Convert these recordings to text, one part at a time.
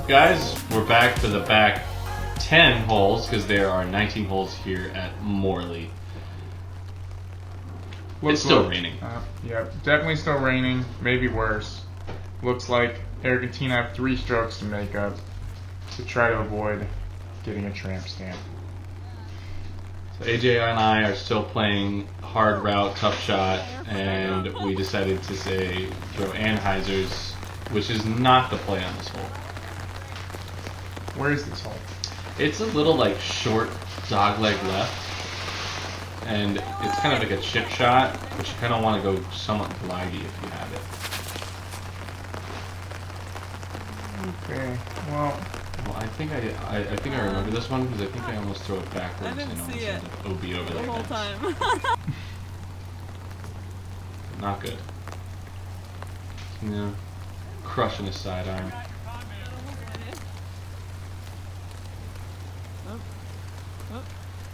guys? We're back for the back 10 holes because there are 19 holes here at Morley. It's still raining. Yeah, definitely still raining. Maybe worse. Looks like Erika and Tina have 3 strokes to make up to try to avoid getting a tramp stamp. So AJ and I are still playing hard route, tough shot, and we decided to say throw Anheuser's, which is not the play on this hole. Where is this hole? It's a little like short dogleg left, and it's kind of like a chip shot, but you kind of want to go somewhat glidey if you have it. Okay, well, I think I remember this one because I think I almost throw it backwards and almost end up OB over the there. whole time. Not good. Yeah, crushing his sidearm.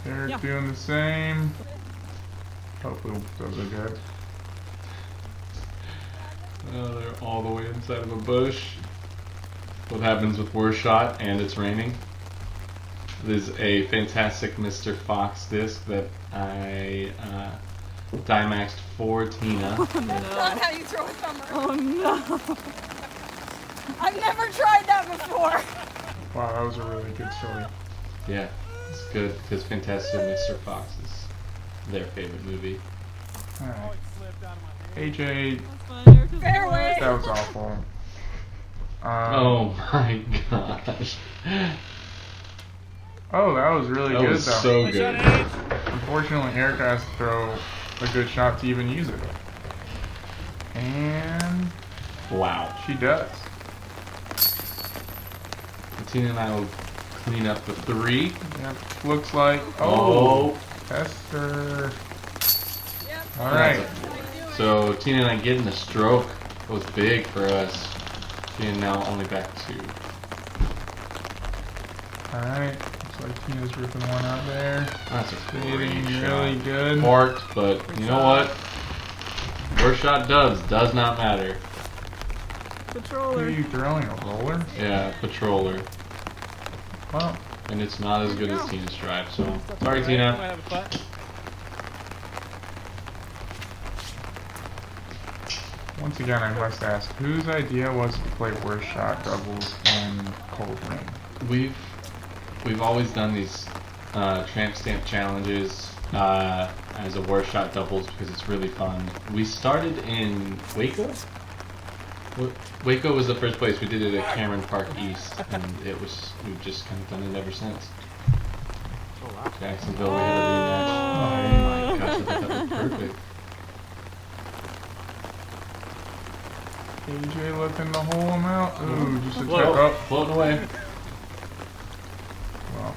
they're doing the same. Hopefully those are good. Oh, they're all the way inside of a bush. What happens with worst shot and it's raining? This is a fantastic Mr. Fox disc that I Dimaxed for Tina. Oh, no. That's not how you throw a thumber. Oh no! I've never tried that before. Wow, that was a really good story. Yeah, it's good because Fantastic Mr. Fox is their favorite movie. Alright. AJ, Fairway. that was awful. Oh my gosh. Oh, that was really That good was though. so good. Unfortunately, Erika has to throw a good shot to even use it. And Wow. she does. Tina and I will clean up the 3. Yep. Looks like Esther. Yep. Alright. So Tina and I getting the stroke was big for us. Tina now only back 2. Alright. Looks like Tina's ripping one out there. That's a Hitting great really shot. good. Marked, but you know what? Worst shot does not matter. Who are Patroller. you throwing? A roller? Yeah, patroller. Well, And it's not as good as Tina's drive, so sorry Tina. once again, I must ask, whose idea was to play worst shot doubles in cold rain? We've always done these tramp stamp challenges as a worst shot doubles because it's really fun. We started in Waco. Waco was the first place we did it at Cameron Park East, and we've just kind of done it ever since. Jacksonville, we had a rematch. Oh my gosh, I thought that was perfect. AJ looking to hole him out. Ooh, just a check Whoa, up. floating away. Well,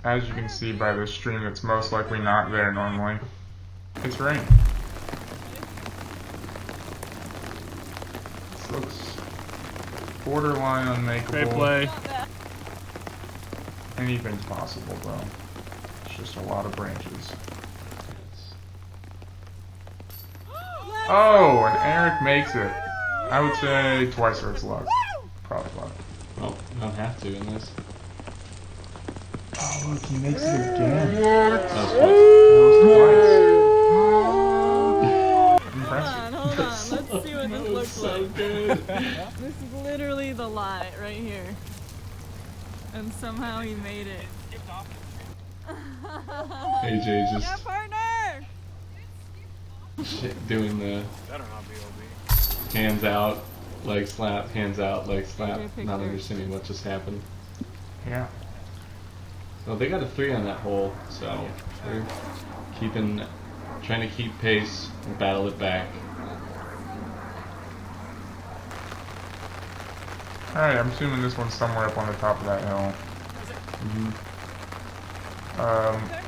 as you can see by the stream, it's most likely not there normally. It's raining. This looks borderline unmakeable. Great play. Anything's possible though. It's just a lot of branches. Oh, and Eric makes it. I would say twice or it's luck. Probably luck. Oh, you don't have to in this. Oh, look, he makes it again. That was fun. That was twice. Impressive. Hold on. Let's see what this looks like. Good. This is literally the lie right here. And somehow he made it. AJ Yeah, just partner! doing the hands out, leg slap, hands out, leg slap, not understanding what just happened. Yeah. So they got a 3 on that hole, so we're trying to keep pace and battle it back. Alright, I'm assuming this one's somewhere up on the top of that hill.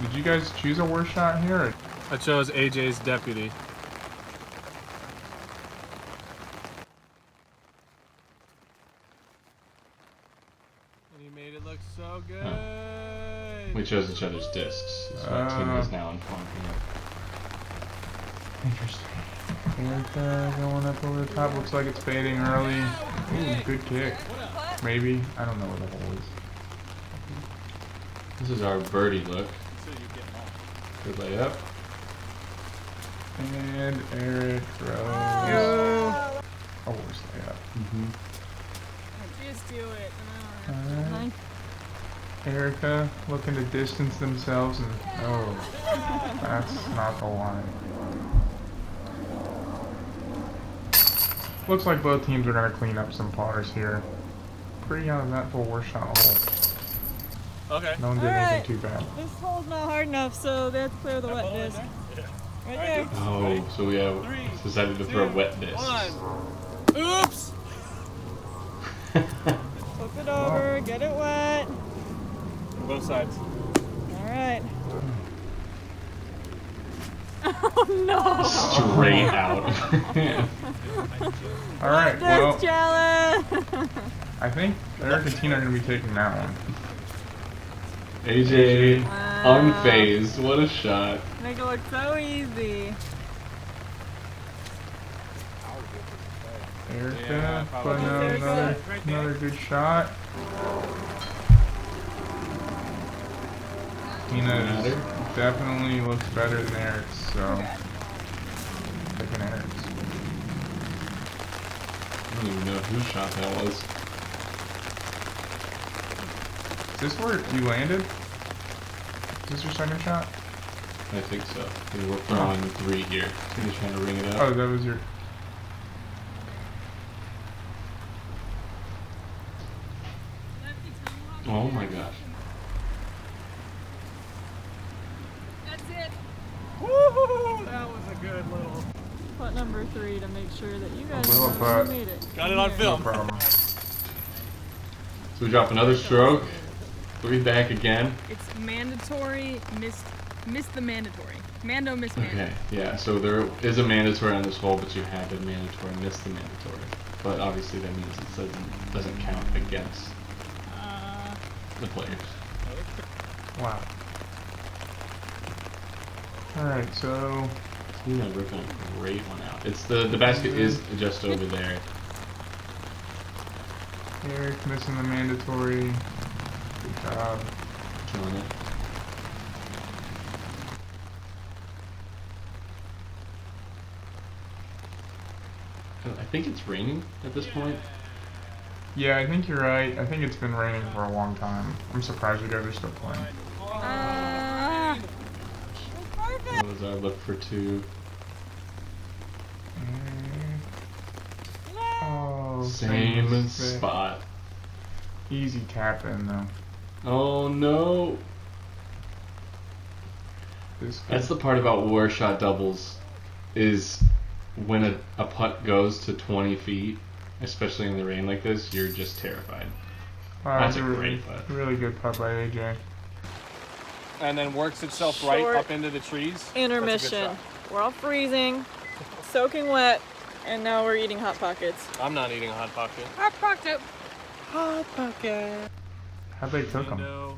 Did you guys choose a worst shot here? Or? I chose AJ's deputy. And he made it look so good. We chose each other's discs, is what Tina is now informed me of. Interesting. Erika going up over the top. Looks like it's fading early. Ooh, good kick. maybe. I don't know where the hole is. This is our birdie look. Good layup. And Eric throws. Oh. Oh, worst layup. Just do it. Alright. Erika looking to distance themselves, and oh, that's not the line. Looks like both teams are going to clean up some pars here. Pretty uneventful worst shot hole. Okay. No one did anything too bad. This hole's not hard enough, so they have to clear the wet disc. Right there. Oh, so we have decided to throw wet discs. Oops! Flip it over, get it wet. Both sides. Alright. Oh no! Straight out. Alright, well, Disc challenge! I think Eric and Tina are going to be taking that one. AJ, Wow. unfazed. What a shot. Make it look so easy. Erika Yeah, putting out probably. another good shot. Tina definitely looks better than Eric's, so picking Eric's. I don't even know whose shot that was. Is this where you landed? Is this your second shot? I think so. We're throwing 3 here. So he's trying to ring it Oh, up. that was your. Oh my gosh. That's it. Woohoo! That was a good little. Putt number 3 to make sure that you guys little know putt. you made it. Got it on No film. problem. So we drop another stroke. 3 back again. It's mandatory. Missed the mandatory. Mando missed mandatory. Okay, yeah, so there is a mandatory on this hole, but you had a mandatory, miss the mandatory. But obviously that means it doesn't count against the players. Wow. Alright, so. Tina ripping a great one out. It's the basket is just over there. Eric missing the mandatory. Good job. Killing it. I think it's raining at this point. Yeah, I think you're right. I think it's been raining for a long time. I'm surprised you guys are still playing. What was our look for 2? Oh, Same spot. Easy tap in though. Oh no! That's the part about war shot doubles, is when a putt goes to 20 feet, especially in the rain like this, you're just terrified. Wow, That's that's a a great putt. really good putt by AJ. And then works itself Short right up into the trees. That's a good Intermission. shot. We're all freezing, soaking wet, and now we're eating Hot Pockets. I'm not eating a hot pocket. I fucked it. Hot pocket. How'd they cook them? Window,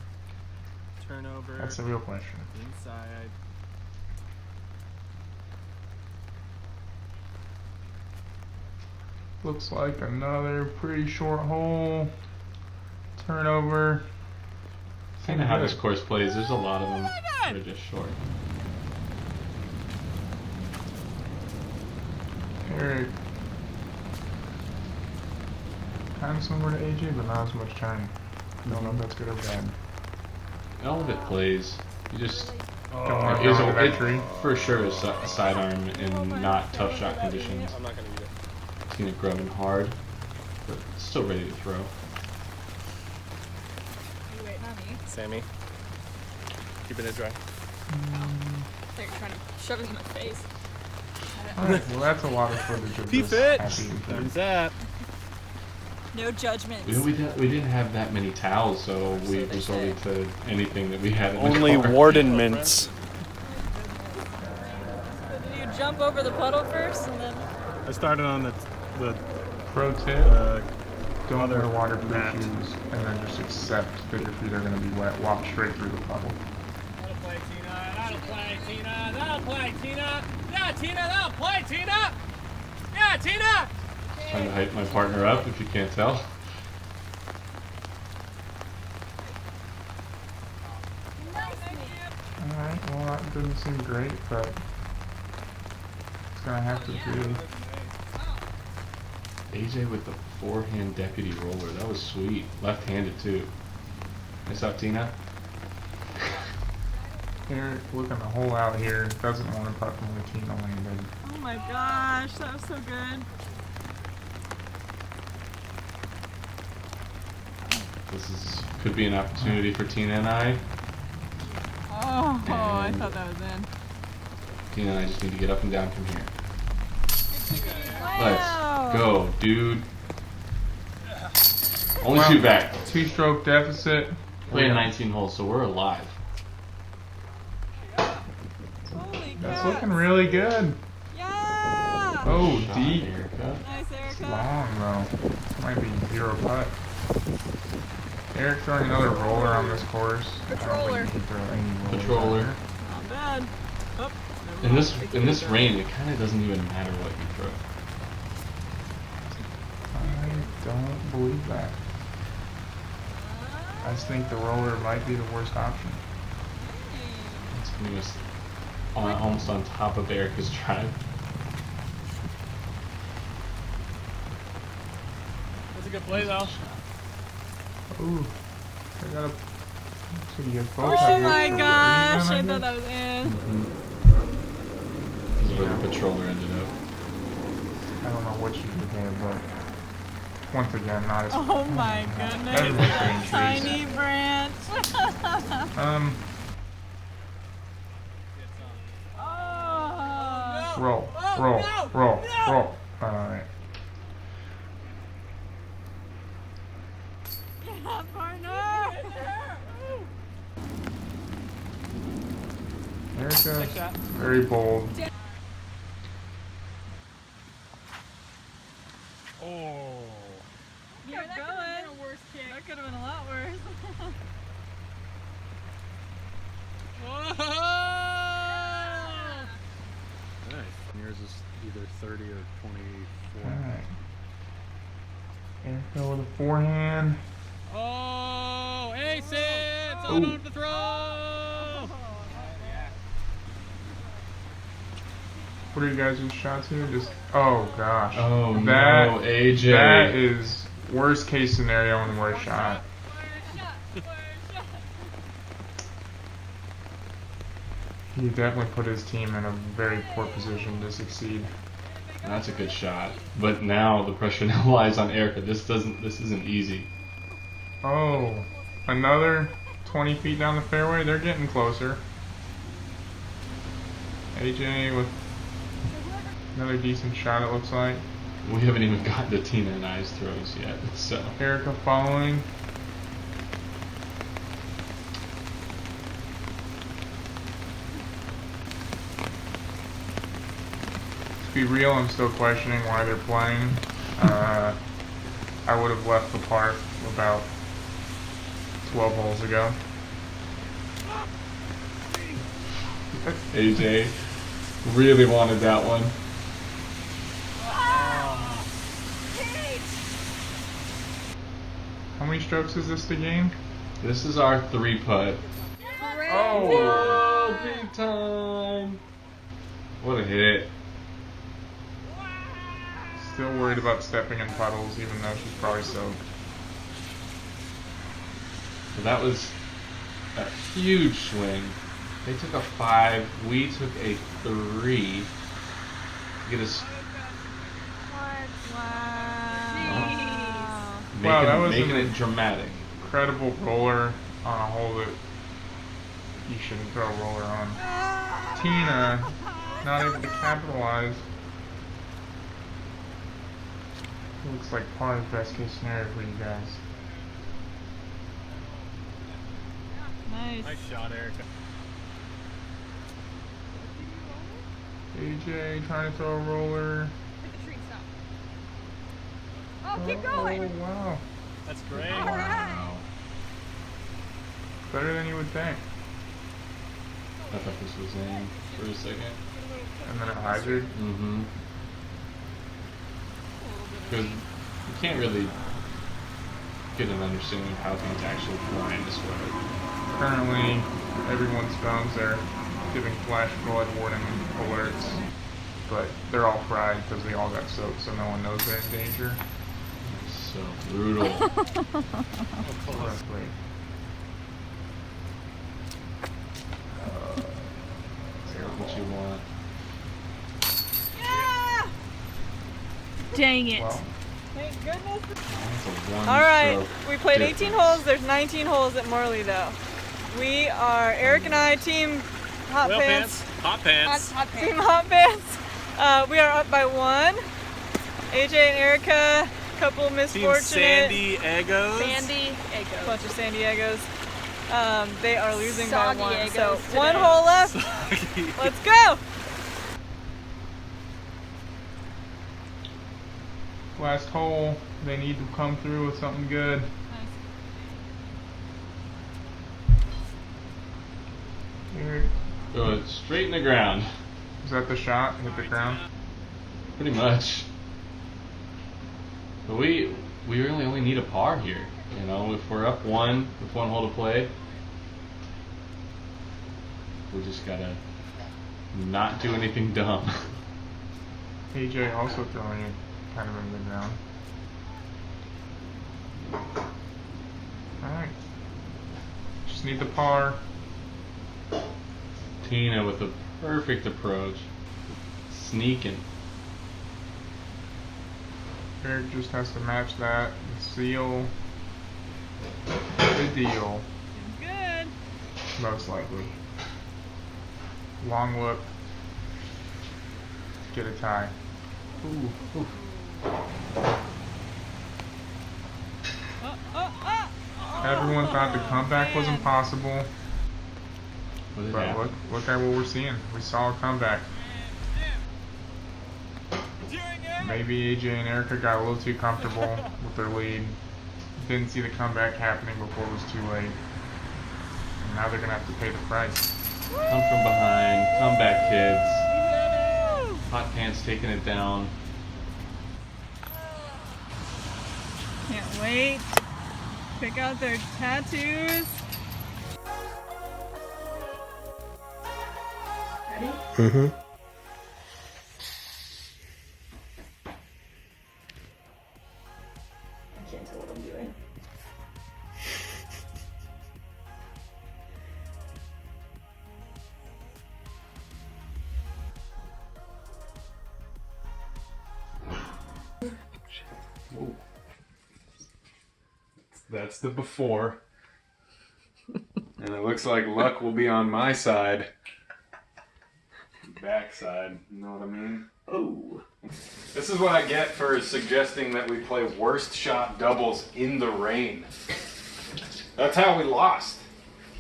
turnover, That's the real question. inside. Looks like another pretty short hole. Turnover. Kind of how this course plays. There's a lot of them that are just short. Eric. Kind of similar to AJ, but not as much turn. Don't know if that's good or bad. All of it plays. You just Don't it want is to go a, to that tree. it for sure is a sidearm in not tough shot conditions. I'm not gonna eat it. Seen it grubbing hard, but still ready to throw. You waiting on me? Sammy, keeping it dry. I thought you were trying to shove it in my face. Alright, well that's a lot of footage of He this fit. happy thing. There's that. No judgments. We didn't have that many towels, so we they resorted to anything that we had in Only the car. warden mints. Did you jump over the puddle first and then? I started on the Pro tip, don't other wear waterproof mat. shoes and then just accept that your feet are going to be wet. Walk straight through the puddle. That'll play, Tina. That'll play, Tina. That'll play, Tina. Yeah, Tina. That'll play, Tina. Yeah, Tina. Trying to hype my partner up, if you can't tell. putt didn't seem great, but it's gonna have to be. AJ with the forehand deputy roller. That was sweet. Left-handed too. Nice up, Tina. Eric looking a hole out here. Doesn't want to putt from where Tina landed. Oh my gosh, that was so good. Could be an opportunity for Tina and I. Oh, I thought that was in. Tina and I just need to get up and down from here. Wow. Let's go, dude. Only two back. 2-stroke deficit. Playing 19 holes, so we're alive. Holy That's crap. looking really good. Yeah! Oh, Shot, deep. Erika. Nice, It's Erika. long though. Might be 0 putt. Eric throwing another roller on this course. I don't Patroller. think he can throw any rollers Patroller. out here. Not bad. Oh, In this rain, it kind of doesn't even matter what you throw. I don't believe that. I just think the roller might be the worst option. It's pretty much almost on top of Erika's drive. That's a good play though. Ooh, I gotta. So you get both Oh of my those for gosh, reason, I I thought guess? that was in. This is where the patroller ended up. I don't know what you did there, but once again, not as. Oh my goodness, Everyone's that getting trees. tiny branch. Oh. Roll. Alright. Yeah, partner. Erika, Nice shot. very bold. Oh. Keep that could have going. been a worse kick. That could have been a lot worse. Nice. Yours is either 30 or 24. Alright. Erika with a forehand. Oh, ace it! Ooh. Someone on the throw! What are you guys' shots here? Just. Oh gosh. Oh that, no, AJ. That is worst case scenario and worst shot. He definitely put his team in a very poor position to succeed. That's a good shot. But now the pressure now lies on Erika. This isn't easy. Oh, another 20 feet down the fairway. They're getting closer. AJ with another decent shot, it looks like. We haven't even gotten to Tina and I's throws yet, so. Erika following. To be real, I'm still questioning why they're playing. I would have left the park about 12 holes ago. AJ really wanted that one. How many strokes is this to gain? This is our 3-putt. Oh! Oh, big time! What a hit. Still worried about stepping in puddles, even though she's probably soaked. So that was a huge swing. They took a 5, we took a 3. Get us Wow. Wow, that was making an it dramatic. incredible roller on a hole that you shouldn't throw a roller on. Tina, not able to capitalize. Looks like part of the best case scenario for you guys. Nice. Nice shot, Erika. AJ trying to throw a roller. Hit the tree, stop. Oh, keep going. Oh, wow. That's great. Wow. Better than you would think. I thought this was in for a second. And then a hydrant. Mm-hmm. Because you can't really get an understanding of how things actually fly in this weather. Currently, everyone's phones are giving flash flood warning alerts. But they're all fried because they all got soaked, so no one knows they're in danger. So brutal. Correctly. What you want. Dang it. Well, Thank goodness. That's a one All right, stroke we played 18 difference. holes. There's 19 holes at Morley though. We are Eric and I, team Hot Whale Pants. pants. Hot pants. Hot pants. Team Hot Pants. We are up by 1. AJ and Erika, couple Team misfortunate. San Diego. Sandy Eggo. Bunch of San Diegos. They are losing by Soggy 1. Egos So today. 1 hole left. Let's go. last hole. They need to come through with something good. Eric, Throw it straight in the ground. is that the shot? Hit the ground? Pretty much. But we really only need a par here. You know, if we're up 1 with 1 hole to play, we just gotta not do anything dumb. AJ also throwing it kind of in the ground. Alright. Just need the par. Tina with a perfect approach. Sneaking. Eric just has to match that and seal the deal, Good. most likely. Long look. Get a tie. Ooh, ooh. Everyone thought the comeback was impossible, What did but happen? look at what we're seeing. We saw a comeback. Maybe AJ and Erika got a little too comfortable with their lead. Didn't see the comeback happening before it was too late. And now they're gonna have to pay the price. Come from behind, comeback kids. Hot Pants taking it down. Can't wait. Pick out their tattoos. Ready? Mm-hmm. I can't tell what I'm doing. That's the before. And it looks like luck will be on my side. Backside, you know what I mean? Oh. This is what I get for suggesting that we play worst shot doubles in the rain. That's how we lost.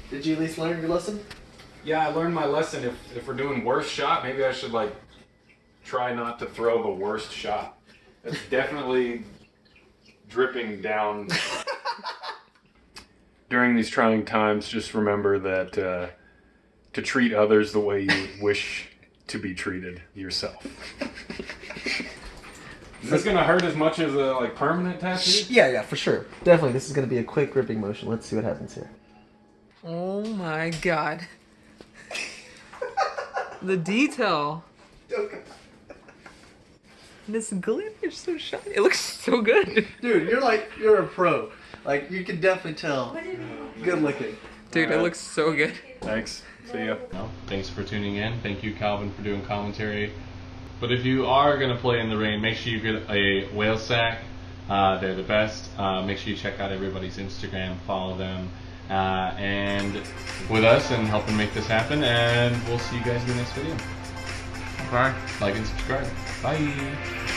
Did you at least learn your lesson? Yeah, I learned my lesson. If we're doing worst shot, maybe I should like try not to throw the worst shot. It's definitely dripping down. During these trying times, just remember that to treat others the way you wish to be treated yourself. Is this gonna hurt as much as a like permanent tattoo? Yeah, for sure. Definitely, this is going to be a quick gripping motion. Let's see what happens here. Oh my god. The detail. This glint is so shiny. It looks so good. Dude, you're a pro. Like, you can definitely tell. Good looking. Dude, it looks so good. Thanks. See ya. No, thanks for tuning in. Thank you, Calvin, for doing commentary. But if you are going to play in the rain, make sure you get a whale sack. They're the best. Make sure you check out everybody's Instagram, follow them, and with us and helping make this happen. And we'll see you guys in the next video. Bye. Like and subscribe. Bye.